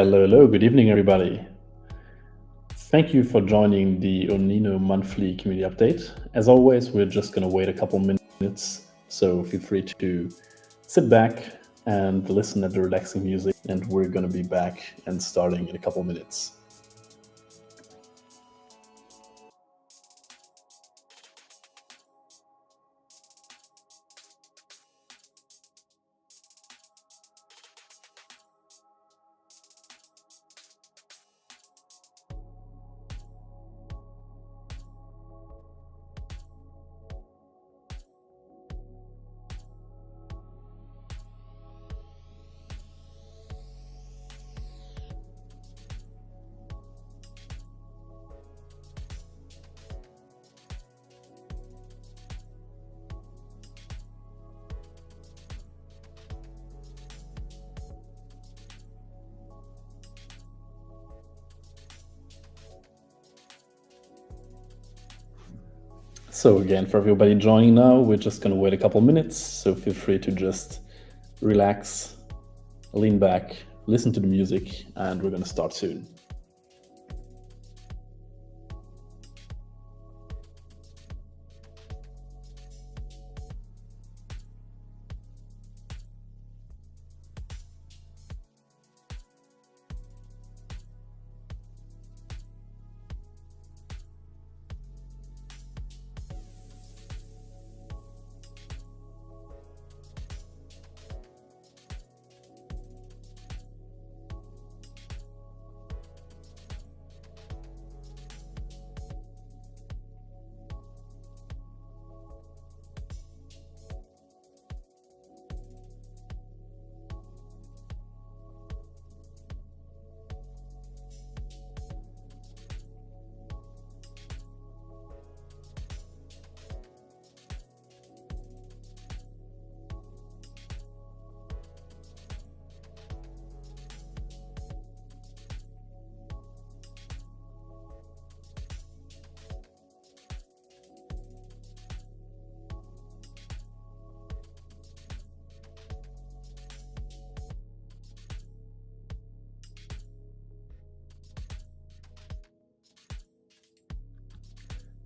Hello, good evening, everybody. Thank you for joining the ONINO monthly community update. As always, we're just going to wait a couple minutes, so feel free to sit back and listen at the relaxing music, and we're going to be back and starting in a couple minutes. So again, for everybody joining now, we're just going to wait a couple minutes, so feel free to just relax, lean back, listen to the music, and we're going to start soon.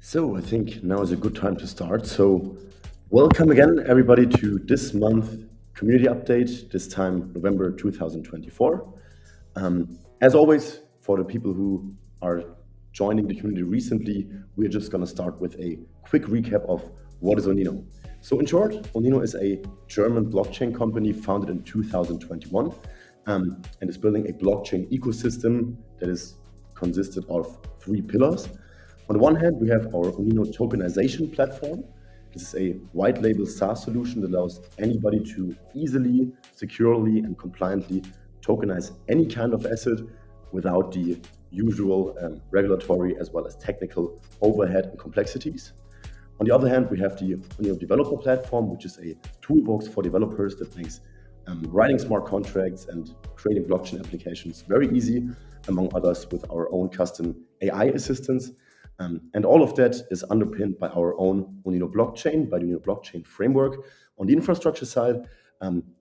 So I think now is a good time to start. So welcome again, everybody, to this month community update, this time November 2024. As always, for the people who are joining the community recently, we're just going to start with a quick recap of what is ONINO. So in short, ONINO is a German blockchain company founded in 2021 and is building a blockchain ecosystem that is consisted of 3 pillars. On the one hand, we have our ONINO tokenization platform. This is a white label SaaS solution that allows anybody to easily, securely, and compliantly tokenize any kind of asset without the usual regulatory as well as technical overhead and complexities. On the other hand, we have the ONINO developer platform, which is a toolbox for developers that makes writing smart contracts and creating blockchain applications very easy, among others with our own custom AI assistants. And all of that is underpinned by our own ONINO blockchain, by the ONINO blockchain framework on the infrastructure side,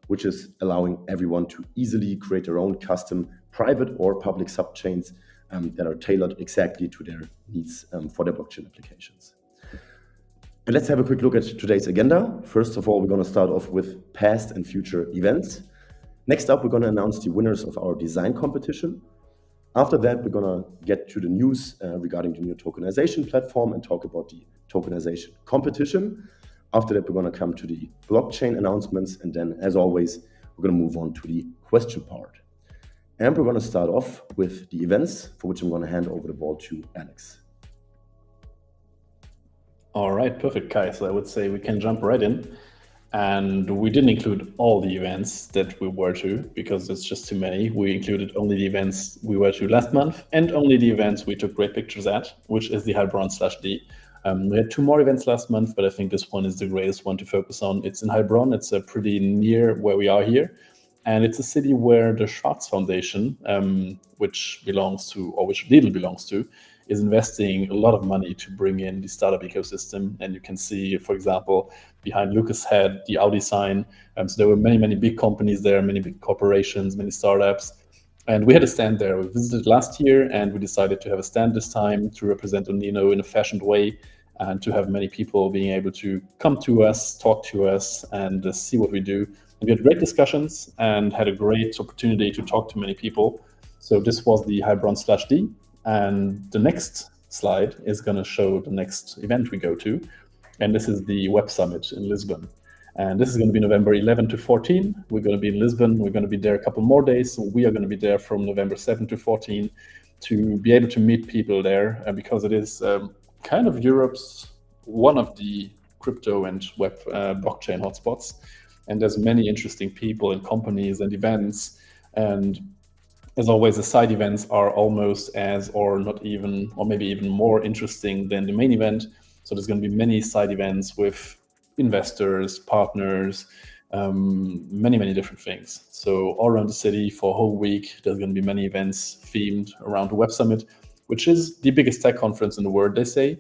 which is allowing everyone to easily create their own custom private or public subchains that are tailored exactly to their needs for their blockchain applications. And let's have a quick look at today's agenda. First of all, we're going to start off with past and future events. Next up, we're going to announce the winners of our design competition. After that, we're going to get to the news regarding the new tokenization platform and talk about the tokenization competition. After that, we're going to come to the blockchain announcements. And then, as always, we're going to move on to the question part. And we're going to start off with the events, for which I'm going to hand over the ball to Alex. All right, perfect, Kai. So I would say we can jump right in. And we didn't include all the events that we were to because it's just too many. We included only the events we were to last month and only the events we took great pictures at, which is the Heilbronn/D. We had 2 more events last month, but I think this one is the greatest one to focus on. It's in Heilbronn. It's pretty near where we are here. And it's a city where the Schwarz Foundation, which Lidl belongs to, is investing a lot of money to bring in the startup ecosystem. And you can see, for example, behind Lucas' head, the Audi sign. So there were many, many big companies there, many big corporations, many startups. And we had a stand there. We visited last year, and we decided to have a stand this time to represent ONINO in a fashioned way, and to have many people being able to come to us, talk to us, and see what we do. And we had great discussions and had a great opportunity to talk to many people. So this was the Heilbronn/D, and the next slide is going to show the next event we go to, and this is the Web Summit in Lisbon. And this is going to be November 11 to 14. We're going to be in Lisbon. We're going to be there a couple more days. So we are going to be there from November 7 to 14 to be able to meet people there, because it is kind of Europe's one of the crypto and web blockchain hotspots. And there's many interesting people and companies and events. And as always, the side events are almost as, or not even, or maybe even more interesting than the main event. So there's going to be many side events with investors, partners, many different things. So all around the city for a whole week, there's going to be many events themed around the Web Summit, which is the biggest tech conference in the world, they say.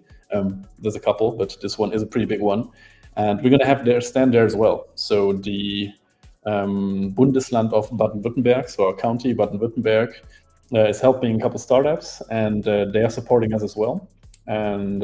There's a couple, but this one is a pretty big one. And we're going to have their stand there as well. So the Bundesland of Baden-Württemberg, so our county, Baden-Württemberg, is helping a couple startups, and they are supporting us as well. And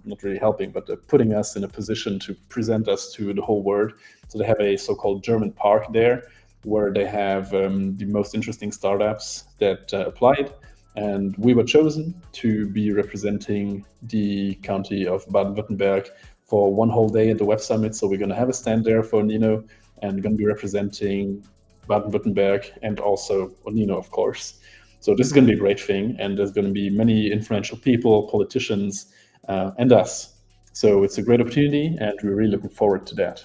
not really helping, but putting us in a position to present us to the whole world. So they have a so-called German park there, where they have the most interesting startups that applied. And we were chosen to be representing the county of Baden-Württemberg for one whole day at the Web Summit. So we're going to have a stand there for ONINO, and going to be representing Baden-Württemberg and also ONINO, of course. So this is going to be a great thing, and there's going to be many influential people, politicians, and us. So it's a great opportunity, and we're really looking forward to that.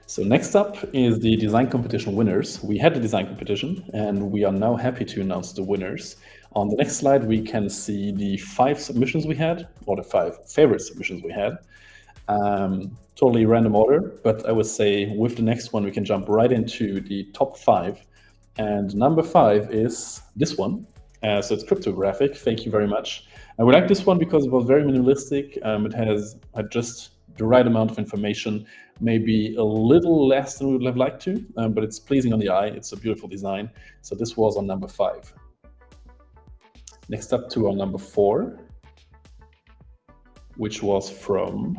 So next up is the design competition winners. We had the design competition, and we are now happy to announce the winners. On the next slide, we can see the 5 submissions we had, or the 5 favorite submissions we had. Totally random order, but I would say with the next one, we can jump right into the top 5. And number 5 is this one. So it's cryptographic. Thank you very much. I would like this one because it was very minimalistic. It had just the right amount of information, maybe a little less than we would have liked to, but it's pleasing on the eye. It's a beautiful design. So this was on number 5. Next up to our number 4, which was from,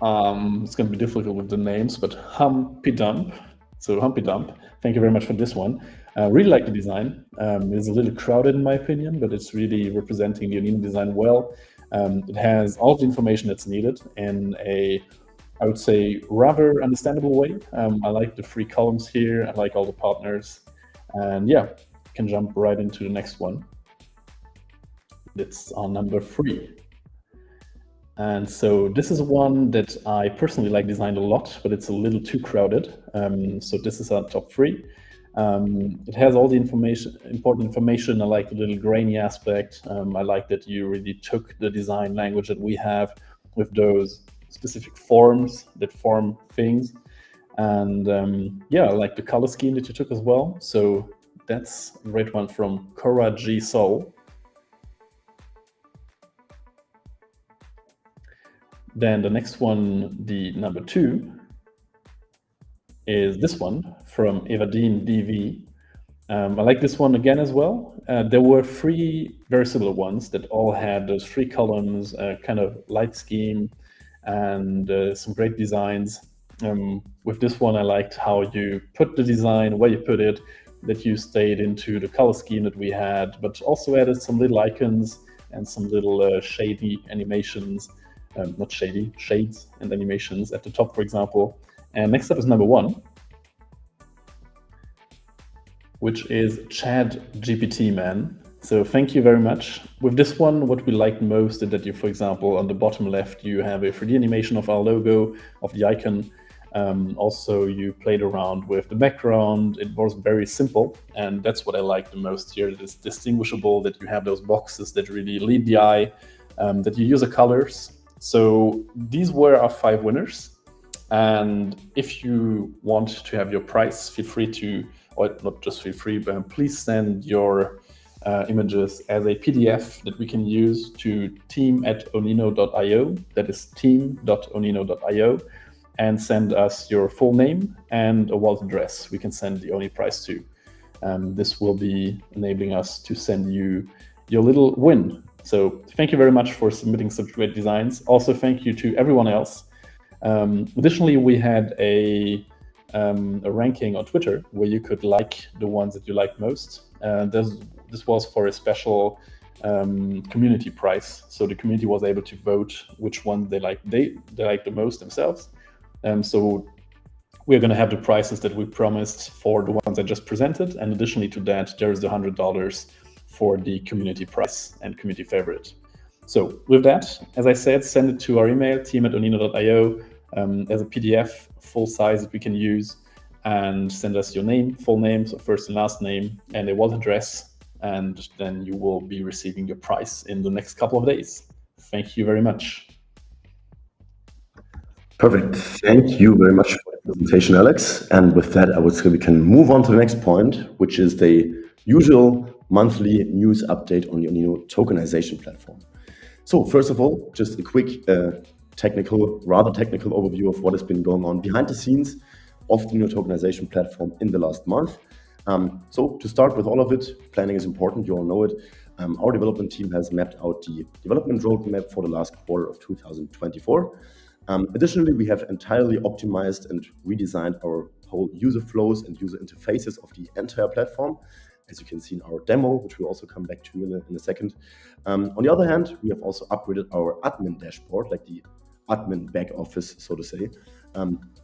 it's going to be difficult with the names, but Humpy Dump. So Humpy Dump, thank you very much for this one. I really like the design. It's a little crowded in my opinion, but it's really representing the ONINO design well. It has all the information that's needed in a, I would say, rather understandable way. I like the 3 columns here. I like all the partners. And yeah, can jump right into the next one. It's our number 3. And so this is one that I personally like designed a lot, but it's a little too crowded. So this is our top 3. It has all the important information. I like the little grainy aspect. I like that you really took the design language that we have with those specific forms that form things. And yeah, I like the color scheme that you took as well. So that's a great one from Cora G. Soul. Then the next one, the number 2, is this one from Evadine DV. I like this one again as well. There were 3 very similar ones that all had those 3 columns, kind of light scheme, and some great designs. With this one, I liked how you put the design, where you put it, that you stayed into the color scheme that we had, but also added some little icons and some little shady animations. Not shady, shades and animations at the top, for example. And next up is number 1, which is Chad GPT Man. So thank you very much. With this one, what we liked most is that you, for example, on the bottom left, you have a 3D animation of our logo, of the icon. Also, you played around with the background. It was very simple, and that's what I like the most here. It is distinguishable, that you have those boxes that really lead the eye, that you use the colors. So these were our 5 winners. And if you want to have your prize, feel free to, or not just feel free, but please send your images as a PDF that we can use to team@onino.io. That is team.onino.io. and send us your full name and a wallet address we can send the ONI prize to. This will be enabling us to send you your little win. So thank you very much for submitting such great designs. Also, thank you to everyone else. Additionally, we had a ranking on Twitter where you could like the ones that you like most. This was for a special community prize. So the community was able to vote which one they like the most themselves. So we're going to have the prices that we promised for the ones I just presented. And additionally to that, there is the $100 for the community prize and community favorite. So with that, as I said, send it to our email, team@onino.io, as a PDF, full size that we can use, and send us your name, full name, so first and last name, and a wallet address, and then you will be receiving your prize in the next couple of days. Thank you very much. Perfect. Thank you very much for the presentation, Alex. And with that, I would say we can move on to the next point, which is the usual monthly news update on the ONINO tokenization platform. So first of all, just a quick rather technical overview of what has been going on behind the scenes of the ONINO tokenization platform in the last month. So to start with all of it, planning is important, you all know it. Our development team has mapped out the development roadmap for the last quarter of 2024. Additionally, we have entirely optimized and redesigned our whole user flows and user interfaces of the entire platform, as you can see in our demo, which we'll also come back to in a second. On the other hand, we have also upgraded our admin dashboard, like the admin back office, so to say,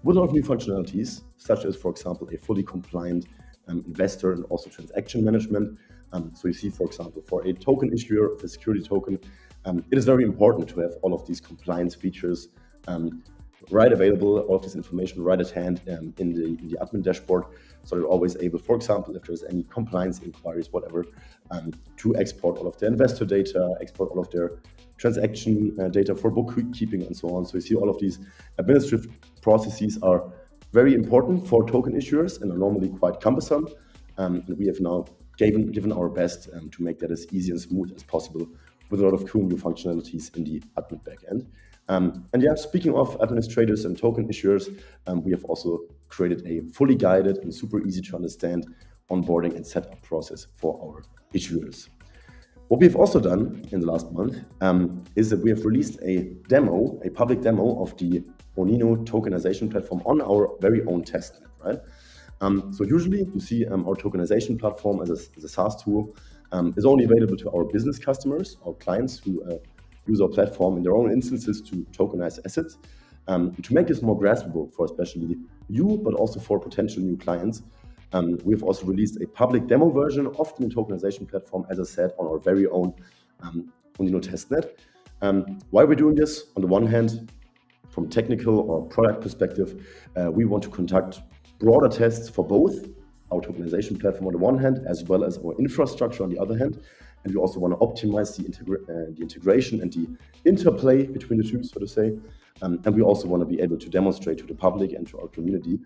with a lot of new functionalities, such as, for example, a fully compliant investor and also transaction management. So you see, for example, for a token issuer of a security token, it is very important to have all of these compliance features right available, all of this information right at hand in the admin dashboard, so they're always able, for example, if there's any compliance inquiries, whatever, to export all of their investor data, export all of their transaction data for bookkeeping and so on. So you see all of these administrative processes are very important for token issuers and are normally quite cumbersome. And we have now given our best to make that as easy and smooth as possible with a lot of cool new functionalities in the admin backend. And yeah, speaking of administrators and token issuers, we have also created a fully guided and super easy to understand onboarding and setup process for our issuers. What we've also done in the last month is that we have released a public demo of the ONINO tokenization platform on our very own testnet, right? So usually you see our tokenization platform as a SaaS tool is only available to our business customers, our clients who use our platform in their own instances to tokenize assets. To make this more graspable for especially you, but also for potential new clients, we've also released a public demo version of the tokenization platform, as I said, on our very own ONINO testnet. Why we're doing this? On the one hand, from a technical or product perspective, we want to conduct broader tests for both our tokenization platform on the one hand, as well as our infrastructure on the other hand. And we also want to optimize the integration and the interplay between the two, so to say. And we also want to be able to demonstrate to the public and to our community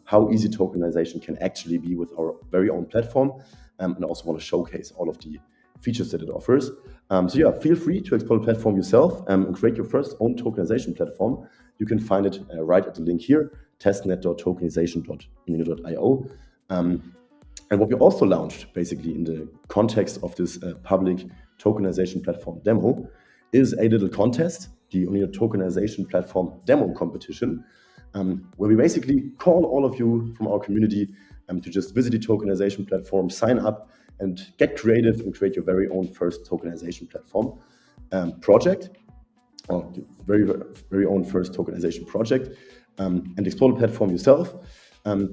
how easy tokenization can actually be with our very own platform, and also want to showcase all of the features that it offers. So yeah, feel free to explore the platform yourself and create your first own tokenization platform. You can find it right at the link here, testnet.tokenization.onino.io. And what we also launched, basically in the context of this public tokenization platform demo, is a little contest, the ONINO tokenization platform demo competition, where we basically call all of you from our community to just visit the tokenization platform, sign up, and get creative and create your very own first tokenization platform project, or very, very own first tokenization project, and explore the platform yourself.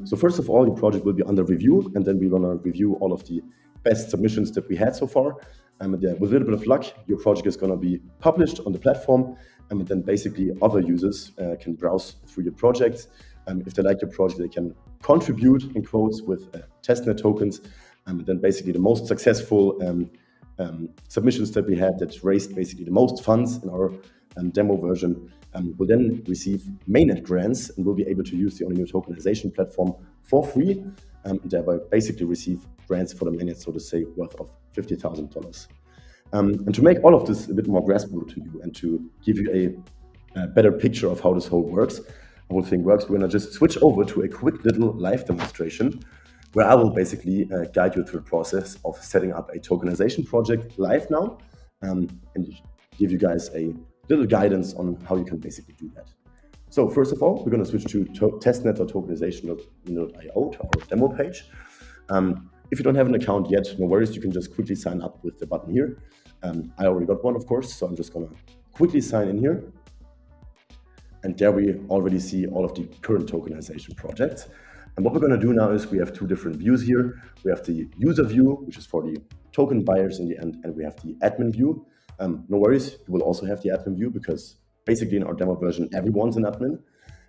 So first of all, your project will be under review, and then we're going to review all of the best submissions that we had so far. And with a little bit of luck, your project is going to be published on the platform, and then basically other users can browse through your projects. If they like your project, they can contribute, in quotes, with testnet tokens. And then basically the most successful submissions that we had that raised basically the most funds in our demo version will then receive mainnet grants and will be able to use the ONINO tokenization platform for free, and thereby basically receive grants for the mainnet, so to say, worth of $50,000. And to make all of this a bit more graspable to you and to give you a better picture of how this whole works, whole thing works, we're gonna just switch over to a quick little live demonstration where I will basically guide you through the process of setting up a tokenization project live now, and give you guys a little guidance on how you can basically do that. So first of all, we're going to switch to testnet.tokenization.io, to our demo page. If you don't have an account yet, no worries, you can just quickly sign up with the button here. I already got one, of course, so I'm just going to quickly sign in here. And there we already see all of the current tokenization projects. And what we're going to do now is we have two different views here. We have the user view, which is for the token buyers in the end, and we have the admin view. No worries, you will also have the admin view because basically in our demo version, everyone's an admin.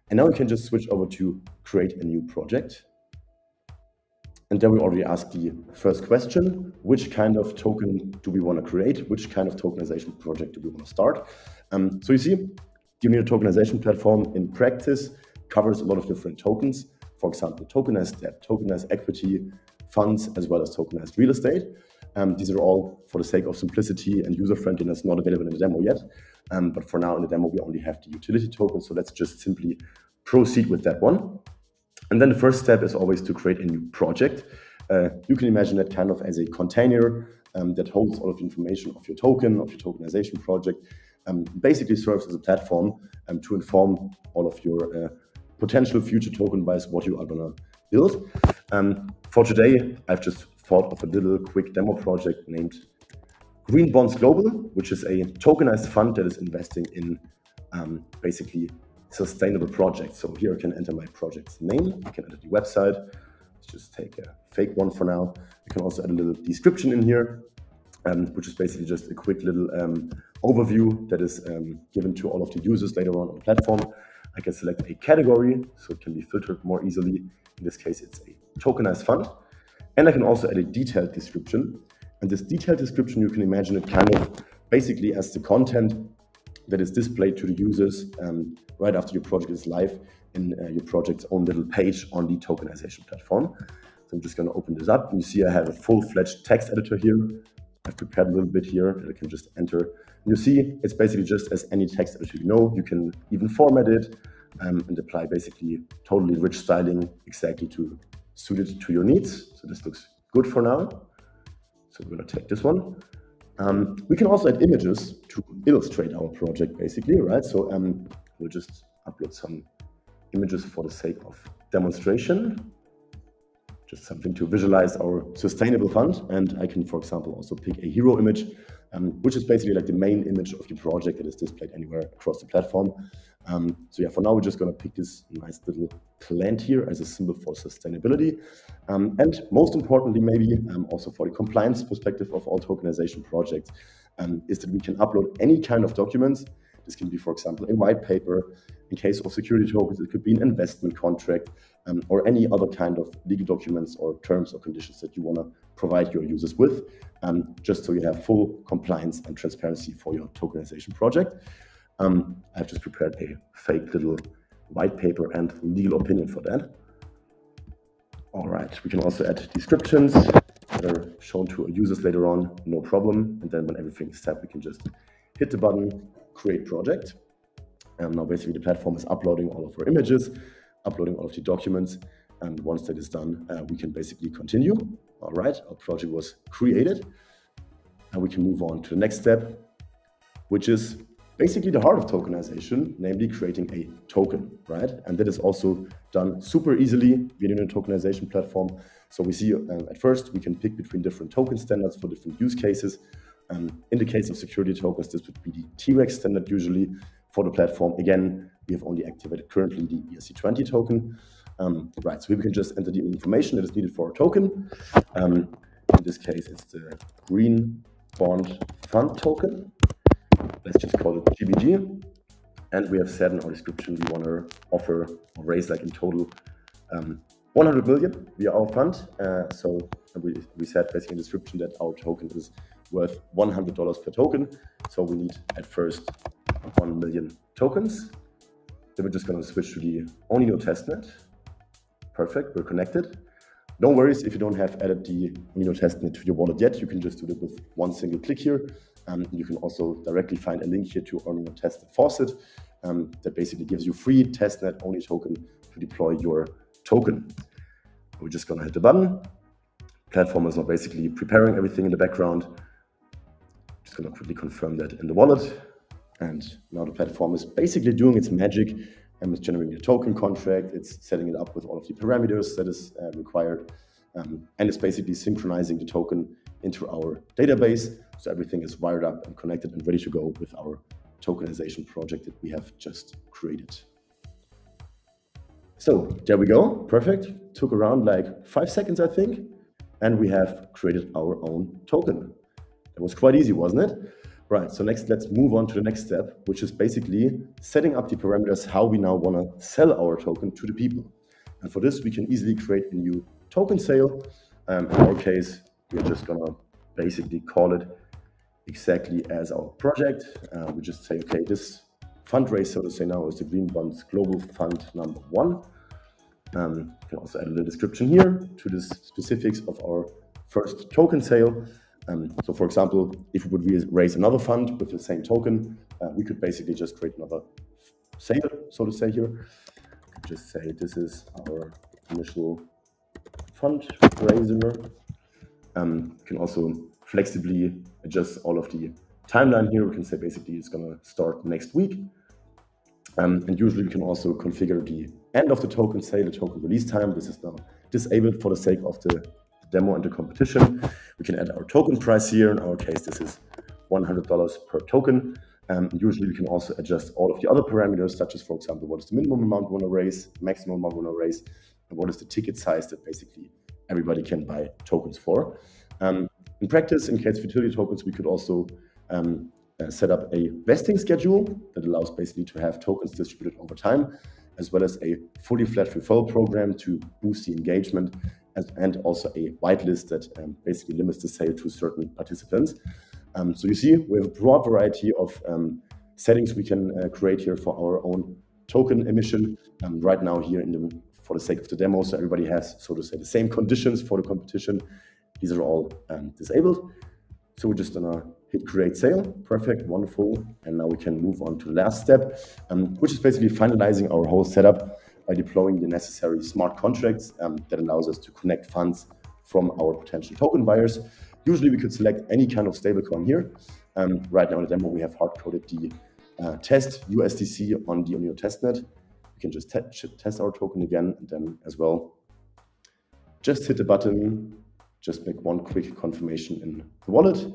And now we can just switch over to create a new project. And then we already asked the first question, which kind of token do we want to create? Which kind of tokenization project do we want to start? So you see, the ONINO tokenization platform in practice covers a lot of different tokens. For example, tokenized debt, tokenized equity, funds, as well as tokenized real estate. These are all, for the sake of simplicity and user-friendliness, not available in the demo yet. But for now in the demo, we only have the utility token. So let's just simply proceed with that one. And then the first step is always to create a new project. You can imagine that kind of as a container that holds all of the information of your token, of your tokenization project, basically serves as a platform to inform all of your potential future token buyers what you are gonna build. For today, I've just thought of a little quick demo project named Green Bonds Global, which is a tokenized fund that is investing in basically sustainable projects. So here I can enter my project's name, I can enter the website. Let's just take a fake one for now. You can also add a little description in here, which is basically just a quick little overview that is given to all of the users later on the platform. I can select a category, so it can be filtered more easily. In this case, it's a tokenized fund. And I can also add a detailed description. And this detailed description, you can imagine it kind of basically as the content that is displayed to the users right after your project is live in your project's own little page on the tokenization platform. So I'm just going to open this up. And you see I have a full-fledged text editor here. I've prepared a little bit here that I can just enter. And you see it's basically just as any text editor you know. You can even format it and apply basically totally rich styling exactly to suit it to your needs. So this looks good for now. So we're going to take this one. We can also add images to illustrate our project basically, right? So we'll just upload some images for the sake of demonstration. Just something to visualize our sustainable fund. And I can, for example, also pick a hero image, which is basically like the main image of the project that is displayed anywhere across the platform. So yeah, for now, we're just going to pick this nice little plant here as a symbol for sustainability. And most importantly, maybe also for the compliance perspective of all tokenization projects, is that we can upload any kind of documents. This can be, for example, a white paper. In case of security tokens, it could be an investment contract or any other kind of legal documents or terms or conditions that you want to provide your users with, just so you have full compliance and transparency for your tokenization project. I've just prepared a fake little white paper and legal opinion for that. All right, we can also add descriptions that are shown to our users later on, no problem. And then when everything is set, we can just hit the button, create project. Now basically the platform is uploading all of our images, uploading all of the documents. And once that is done, we can basically continue. All right, our project was created. And we can move on to the next step, which is basically the heart of tokenization, namely creating a token, right? And that is also done super easily via the tokenization platform. So we see at first, we can pick between different token standards for different use cases. In the case of security tokens, this would be the T-Rex standard usually. For the platform, again, we have only activated currently the ERC20 token. Right, so we can just enter the information that is needed for a token. In this case, it's the Green Bond Fund token. Let's just call it GBG. And we have said in our description we want to offer or raise like in total 100 million via our fund. So we said basically in the description that our token is worth $100 per token. So we need at first 1 million tokens. Then we're just going to switch to the ONINO testnet. Perfect, we're connected. No worries if you don't have added the ONINO testnet to your wallet yet. You can just do it with one single click here. You can also directly find a link here to ONINO testnet faucet. that basically gives you free testnet only token to deploy your token. We're just gonna hit the button. Platform is now basically preparing everything in the background. Just gonna quickly confirm that in the wallet. And now the platform is basically doing its magic and it's generating a token contract. It's setting it up with all of the parameters that is required. And it's basically synchronizing the token into our database. So everything is wired up and connected and ready to go with our tokenization project that we have just created. So there we go, perfect. Took around like 5 seconds, I think. And we have created our own token. That was quite easy, wasn't it? Right, so next let's move on to the next step, which is basically setting up the parameters how we now wanna sell our token to the people. And for this, we can easily create a new token sale. In our case, we're just gonna basically call it exactly as our project. We just say, okay, this fundraise, so to say now, is the Green Bonds Global Fund number 1. You can also add a little description here to the specifics of our first token sale. So for example, if we would raise another fund with the same token, we could basically just create another sale, so to say here. We could just say this is our initial fundraiser. You can also flexibly adjust all of the timeline here. We can say basically it's gonna start next week. And usually we can also configure the end of the token sale, the token release time. This is now disabled for the sake of the demo and the competition. We can add our token price here. In our case, this is $100 per token. Usually we can also adjust all of the other parameters, such as, for example, what is the minimum amount we want to raise, maximum amount we want to raise, and what is the ticket size that basically everybody can buy tokens for. In practice, in case of utility tokens, we could also set up a vesting schedule that allows basically to have tokens distributed over time, as well as a fully fledged referral program to boost the engagement, and also a whitelist that basically limits the sale to certain participants. So you see, we have a broad variety of settings we can create here for our own token emission. Right now here for the sake of the demo, so everybody has, so to say, the same conditions for the competition. These are all disabled. So we're just gonna hit create sale. Perfect, wonderful. And now we can move on to the last step, which is basically finalizing our whole setup by deploying the necessary smart contracts that allows us to connect funds from our potential token buyers. Usually we could select any kind of stablecoin here. Right now in the demo, we have hard-coded the test USDC on the ONINO testnet. We can just test our token again, and then as well, just hit the button, just make one quick confirmation in the wallet.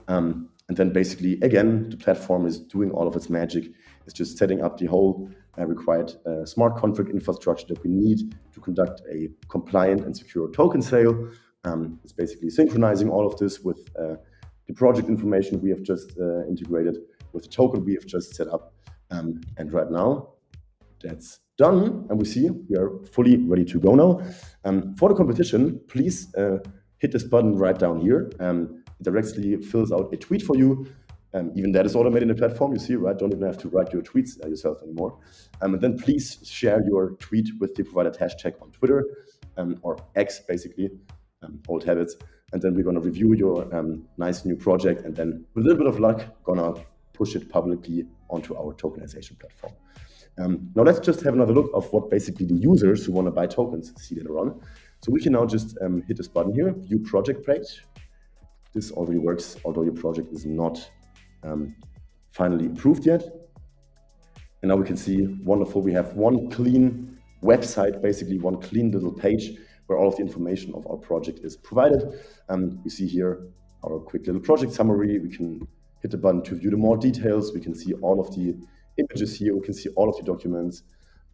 And then basically, again, the platform is doing all of its magic. It's just setting up the whole required smart contract infrastructure that we need to conduct a compliant and secure token sale. It's basically synchronizing all of this with the project information we have just integrated, with the token we have just set up. And right now, that's done. And we see we are fully ready to go now. For the competition, please hit this button right down here. It directly fills out a tweet for you. Even that is automated in the platform, you see, right? Don't even have to write your tweets yourself anymore. And then please share your tweet with the provided hashtag on Twitter, or X, basically, old habits. And then we're gonna review your nice new project, and then with a little bit of luck, gonna push it publicly onto our tokenization platform. Now let's just have another look of what basically the users who wanna buy tokens see later on. So we can now just hit this button here, view project page. This already works, although your project is not finally approved yet. And now we can see, wonderful, we have one clean website, basically one clean little page where all of the information of our project is provided. We see here our quick little project summary. We can hit the button to view the more details. We can see all of the images here. We can see all of the documents.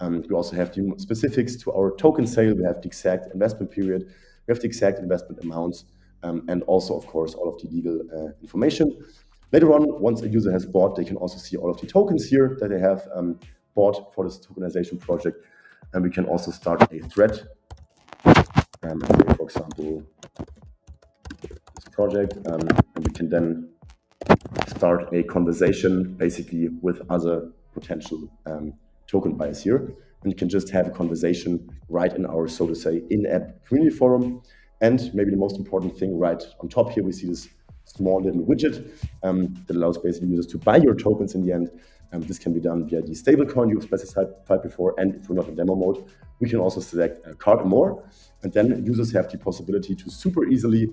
We also have the specifics to our token sale. We have the exact investment period. We have the exact investment amounts, and also, of course, all of the legal information. Later on, once a user has bought, they can also see all of the tokens here that they have bought for this tokenization project. And we can also start a thread. For example, this project, and we can then start a conversation basically with other potential token buyers here. And you can just have a conversation right in our, so to say, in-app community forum. And maybe the most important thing, right on top here, we see this small little widget that allows basically users to buy your tokens in the end. This can be done via the stablecoin you've specified before, and if we're not in demo mode, we can also select a card or more, and then users have the possibility to super easily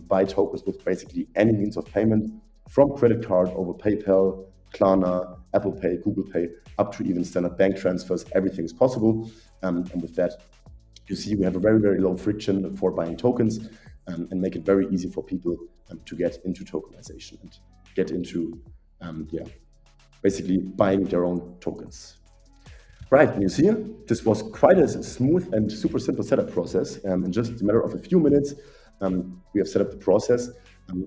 buy tokens with basically any means of payment, from credit card over PayPal, Klarna, Apple Pay, Google Pay, up to even standard bank transfers. Everything is possible, and with that, you see we have a very, very low friction for buying tokens, and make it very easy for people to get into tokenization and get into basically buying their own tokens. Right, and you see, this was quite a smooth and super simple setup process. In just a matter of a few minutes, we have set up the process.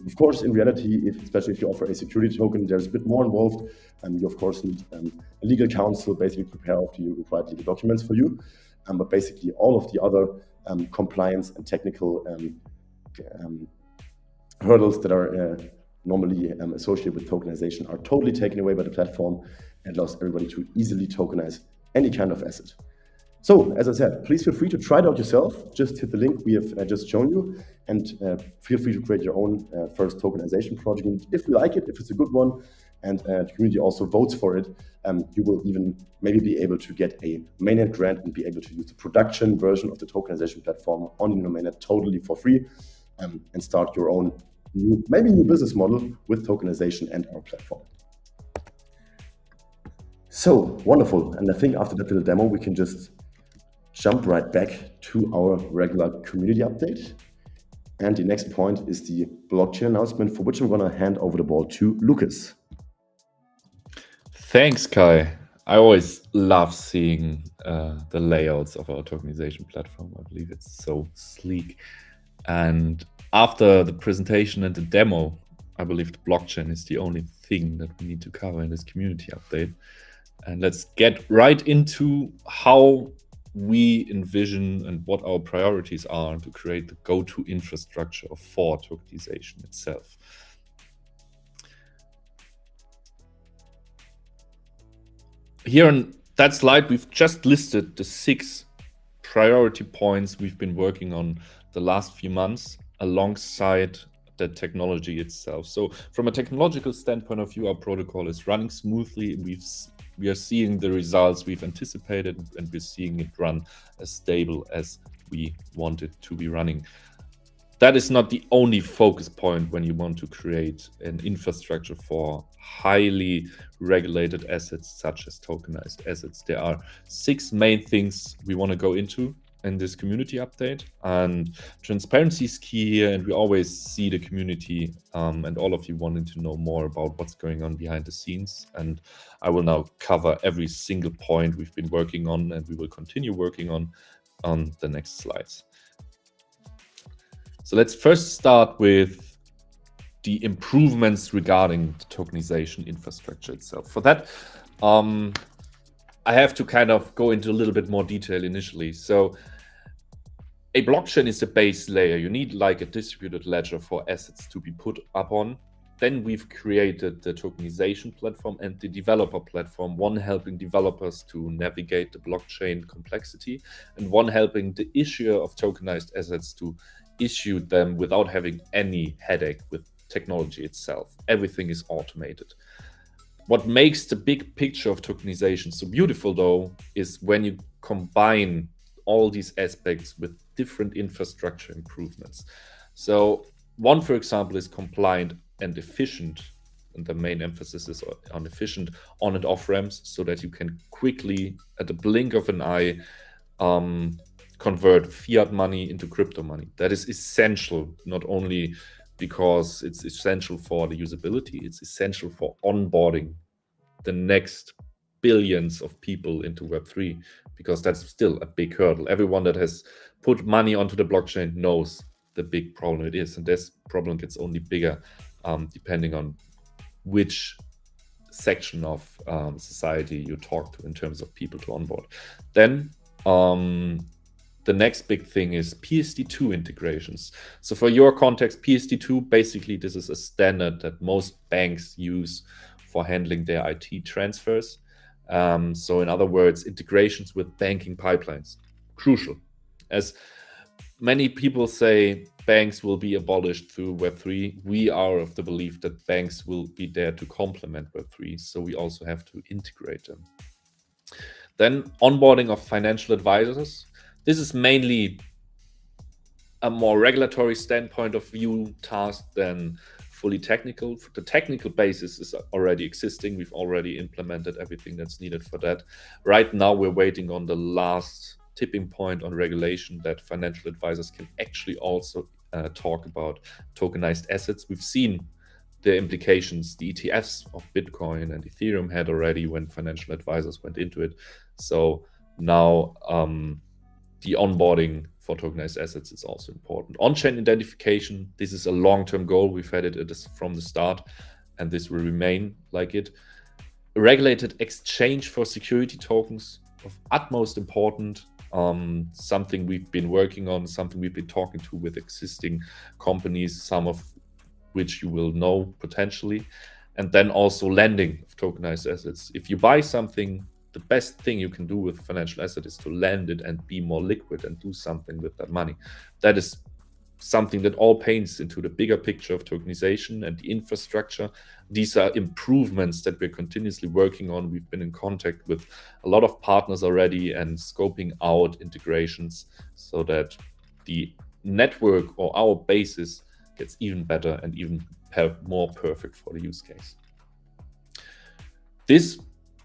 Of course, in reality, especially if you offer a security token, there's a bit more involved. You, of course, need a legal counsel basically prepare all the required legal documents for you. But basically, all of the other compliance and technical hurdles that are normally associated with tokenization are totally taken away by the platform and allows everybody to easily tokenize any kind of asset. So, as I said, please feel free to try it out yourself. Just hit the link we have just shown you, and feel free to create your own first tokenization project. And if you like it, if it's a good one, and the community also votes for it, you will even maybe be able to get a mainnet grant and be able to use the production version of the tokenization platform on ONINO mainnet totally for free, and start your own new business model with tokenization and our platform. So wonderful. And I think after that little demo, we can just jump right back to our regular community update. And the next point is the blockchain announcement, for which I'm going to hand over the ball to Lucas. Thanks, Kai. I always love seeing the layouts of our tokenization platform. I believe it's so sleek. And after the presentation and the demo, I believe the blockchain is the only thing that we need to cover in this community update. And let's get right into how we envision and what our priorities are to create the go-to infrastructure for tokenization itself. Here on that slide, we've just listed the 6 priority points we've been working on the last few months alongside the technology itself. So from a technological standpoint of view, our protocol is running smoothly. We are seeing the results we've anticipated, and we're seeing it run as stable as we want it to be running. That is not the only focus point when you want to create an infrastructure for highly regulated assets such as tokenized assets. There are 6 main things we want to go into in this community update, and transparency is key here, and we always see the community and all of you wanting to know more about what's going on behind the scenes, and I will now cover every single point we've been working on and we will continue working on the next slides. So let's first start with the improvements regarding the tokenization infrastructure itself. For that, I have to kind of go into a little bit more detail initially. So a blockchain is a base layer. You need like a distributed ledger for assets to be put up on. Then we've created the tokenization platform and the developer platform, one helping developers to navigate the blockchain complexity, and one helping the issuer of tokenized assets to issue them without having any headache with technology itself. Everything is automated. What makes the big picture of tokenization so beautiful, though, is when you combine all these aspects with different infrastructure improvements. So one, for example, is compliant and efficient, and the main emphasis is on efficient on and off ramps, so that you can quickly, at the blink of an eye, convert fiat money into crypto money. That is essential, not only because it's essential for the usability, it's essential for onboarding the next billions of people into Web3, because that's still a big hurdle. Everyone that has put money onto the blockchain knows the big problem it is, and this problem gets only bigger depending on which section of society you talk to in terms of people to onboard. Then the next big thing is PSD2 integrations. So for your context, PSD2, basically this is a standard that most banks use for handling their IT transfers. So in other words, integrations with banking pipelines, crucial. As many people say banks will be abolished through Web3. We are of the belief that banks will be there to complement Web3, so we also have to integrate them. Then onboarding of financial advisors. This is mainly a more regulatory standpoint of view task than fully technical. The technical basis is already existing. We've already implemented everything that's needed for that. Right now, we're waiting on the last tipping point on regulation that financial advisors can actually also talk about tokenized assets. We've seen the implications the ETFs of Bitcoin and Ethereum had already when financial advisors went into it. So now the onboarding for tokenized assets is also important. On-chain identification, this is a long-term goal. We've had it from the start, and this will remain like it. A regulated exchange for security tokens of utmost important. Something we've been working on, something we've been talking to with existing companies, some of which you will know potentially. And then also lending of tokenized assets. If you buy something, the best thing you can do with financial asset is to lend it and be more liquid and do something with that money. That is something that all paints into the bigger picture of tokenization and the infrastructure. These are improvements that we're continuously working on. We've been in contact with a lot of partners already and scoping out integrations so that the network or our basis gets even better and even more perfect for the use case. This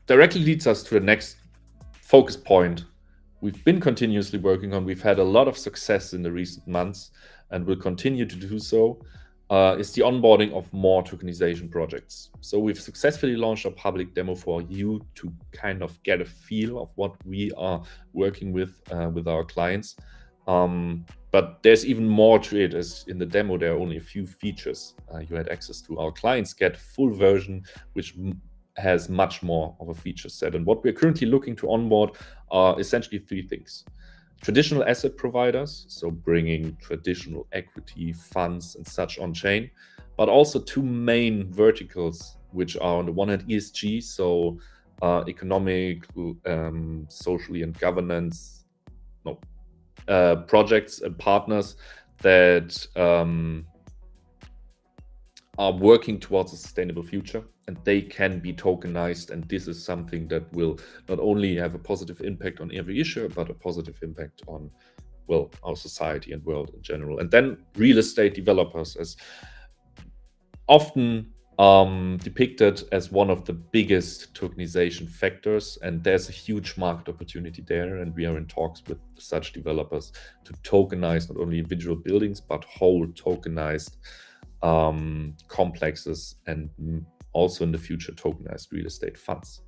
directly leads us to the next focus point we've been continuously working on. We've had a lot of success in the recent months and will continue to do so, is the onboarding of more tokenization projects. So we've successfully launched a public demo for you to kind of get a feel of what we are working with our clients. But there's even more to it, as in the demo there are only a few features you had access to. Our clients get full version, which has much more of a feature set. And what we're currently looking to onboard are essentially three things. Traditional asset providers, so bringing traditional equity funds and such on chain, but also two main verticals, which are on the one hand ESG, so economic, socially and governance, projects and partners that are working towards a sustainable future, and they can be tokenized. And this is something that will not only have a positive impact on every issuer, but a positive impact on, well, our society and world in general. And then real estate developers, as often depicted as one of the biggest tokenization factors, and there's a huge market opportunity there, and we are in talks with such developers to tokenize not only individual buildings but whole tokenized complexes, and also in the future tokenized real estate funds.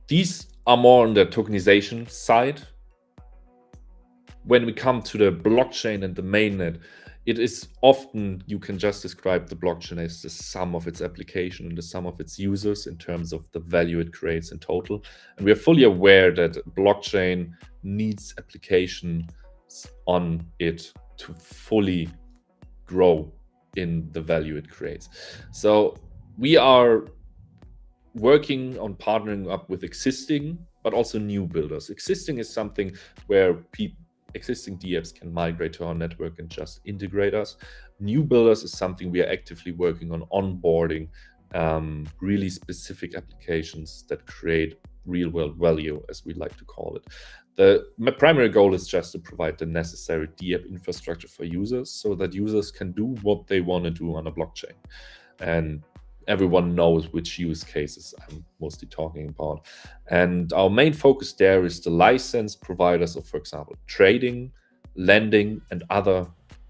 These are more on the tokenization side. When we come to the blockchain and the mainnet, it is often, you can just describe the blockchain as the sum of its application and the sum of its users in terms of the value it creates in total. And we are fully aware that blockchain needs applications on it to fully grow in the value it creates. So we are working on partnering up with existing, but also new builders. Existing is something where existing DApps can migrate to our network and just integrate us. New builders is something we are actively working on onboarding really specific applications that create real world value, as we like to call it. My primary goal is just to provide the necessary DApp infrastructure for users so that users can do what they want to do on a blockchain. And everyone knows which use cases I'm mostly talking about. And our main focus there is the license providers of, for example, trading, lending, and other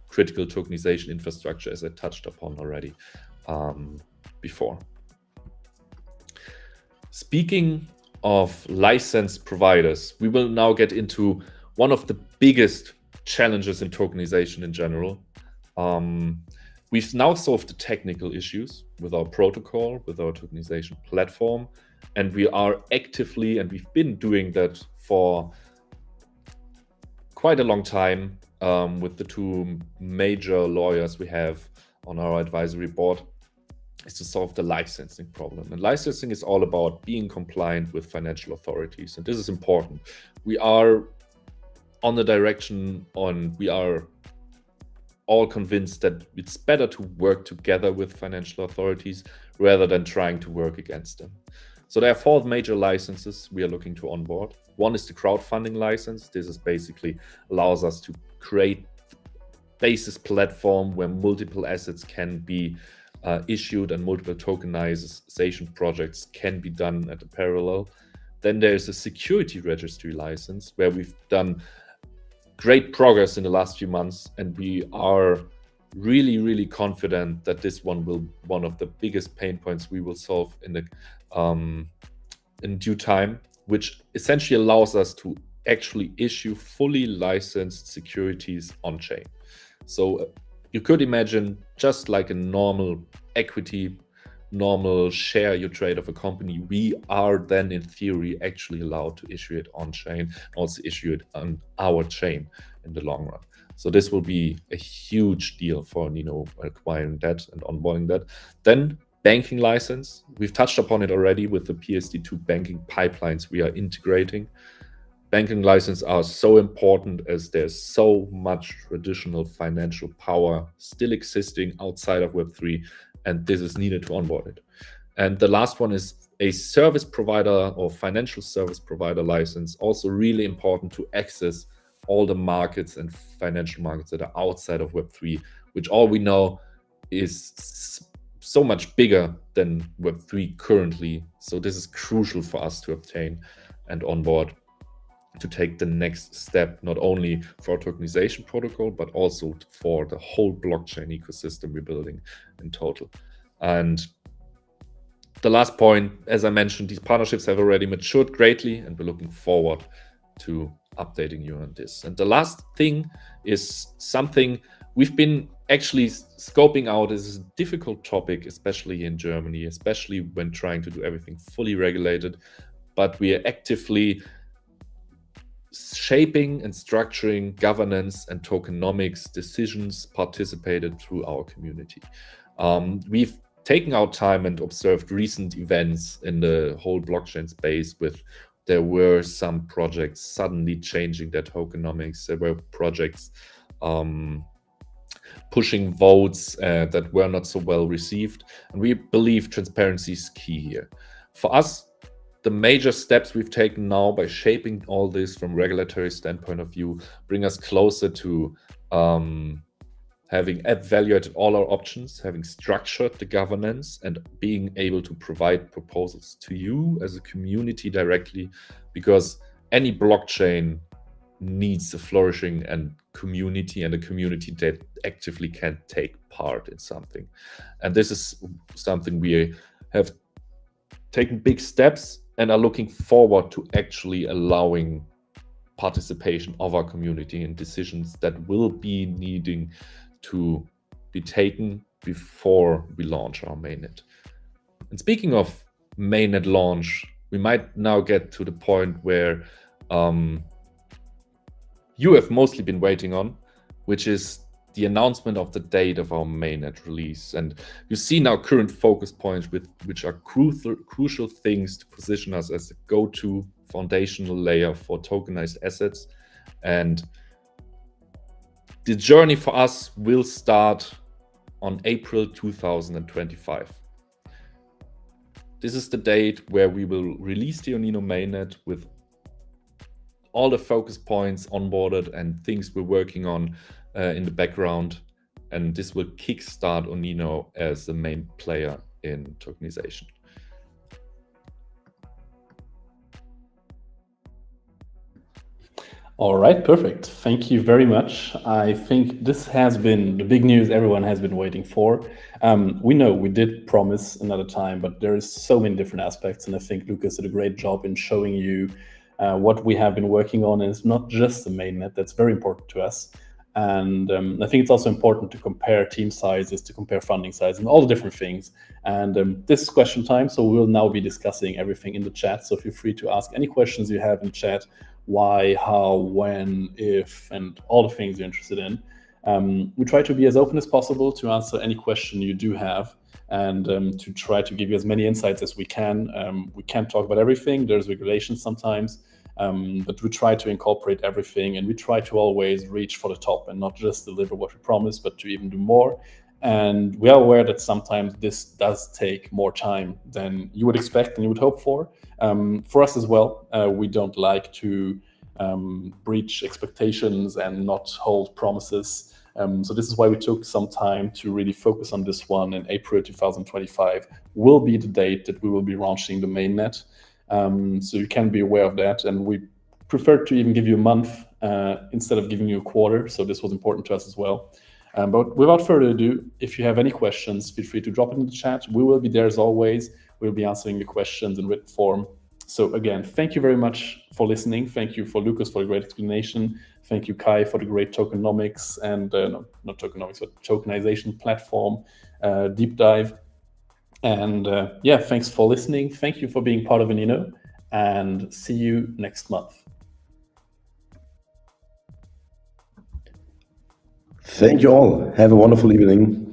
critical tokenization infrastructure, as I touched upon already before. Speaking of license providers, we will now get into one of the biggest challenges in tokenization in general. We've now solved the technical issues with our protocol, with our tokenization platform, and we are actively, and we've been doing that for quite a long time with the two major lawyers we have on our advisory board, is to solve the licensing problem. And licensing is all about being compliant with financial authorities, and this is important. We are on the direction on we are all convinced that it's better to work together with financial authorities rather than trying to work against them. So there are 4 major licenses we are looking to onboard. One is the crowdfunding license. This is basically allows us to create basis platform where multiple assets can be issued and multiple tokenization projects can be done at a parallel. Then there's a security registry license where we've done great progress in the last few months, and we are really confident that this one will one of the biggest pain points we will solve in the in due time, which essentially allows us to actually issue fully licensed securities on chain. So you could imagine just like a normal equity, normal share you trade of a company, we are then in theory actually allowed to issue it on chain, also issue it on our chain in the long run. So this will be a huge deal for ONINO acquiring that and onboarding that. Then banking license, we've touched upon it already with the PSD2 banking pipelines we are integrating. Banking licenses are so important as there's so much traditional financial power still existing outside of Web3, and this is needed to onboard it. And the last one is a service provider or financial service provider license, also really important to access all the markets and financial markets that are outside of Web3, which all we know is so much bigger than Web3 currently. So this is crucial for us to obtain and onboard to take the next step, not only for our tokenization protocol, but also for the whole blockchain ecosystem we're building in total. And the last point, as I mentioned, these partnerships have already matured greatly, and we're looking forward to updating you on this. And the last thing is something we've been actually scoping out as a difficult topic, especially in Germany, especially when trying to do everything fully regulated. But we are actively shaping and structuring governance and tokenomics decisions participated through our community. We've taken our time and observed recent events in the whole blockchain space there were some projects suddenly changing their tokenomics. There were projects pushing votes that were not so well received. And we believe transparency is key here. For us, the major steps we've taken now by shaping all this from regulatory standpoint of view bring us closer to having evaluated all our options, having structured the governance, and being able to provide proposals to you as a community directly, because any blockchain needs a flourishing and community, and a community that actively can take part in something. And this is something we have taken big steps and are looking forward to actually allowing participation of our community in decisions that will be needing to be taken before we launch our mainnet. And speaking of mainnet launch, we might now get to the point where you have mostly been waiting on, which is the announcement of the date of our mainnet release. And you see now current focus points which are crucial things to position us as a go-to foundational layer for tokenized assets. And the journey for us will start on April 2025. This is the date where we will release the ONINO mainnet with all the focus points onboarded and things we're working on in the background. And this will kickstart ONINO as the main player in tokenization. All right, perfect. Thank you very much. I think this has been the big news everyone has been waiting for. We know we did promise another time, but there is so many different aspects, and I think Lucas did a great job in showing you what we have been working on. And it's not just the mainnet, that's very important to us. And I think it's also important to compare team sizes, to compare funding size, and all the different things. And this is question time, so we'll now be discussing everything in the chat. So feel free to ask any questions you have in chat. Why, how, when, if, and all the things you're interested in. We try to be as open as possible to answer any question you do have, and to try to give you as many insights as we can. We can't talk about everything. There's regulations sometimes, But we try to incorporate everything, and we try to always reach for the top and not just deliver what we promise, but to even do more. And we are aware that sometimes this does take more time than you would expect and you would hope for. For us as well, we don't like to breach expectations and not hold promises. So this is why we took some time to really focus on this one. In April 2025 will be the date that we will be launching the mainnet. So you can be aware of that. And we prefer to even give you a month instead of giving you a quarter. So this was important to us as well. But without further ado, if you have any questions, feel free to drop it in the chat. We will be there as always. We'll be answering the questions in written form. So again, thank you very much for listening. Thank you for Lucas for the great explanation. Thank you, Kai, for the great tokenomics and not tokenomics, but tokenization platform deep dive. And yeah, thanks for listening. Thank you for being part of ONINO, and see you next month. Thank you all. Have a wonderful evening.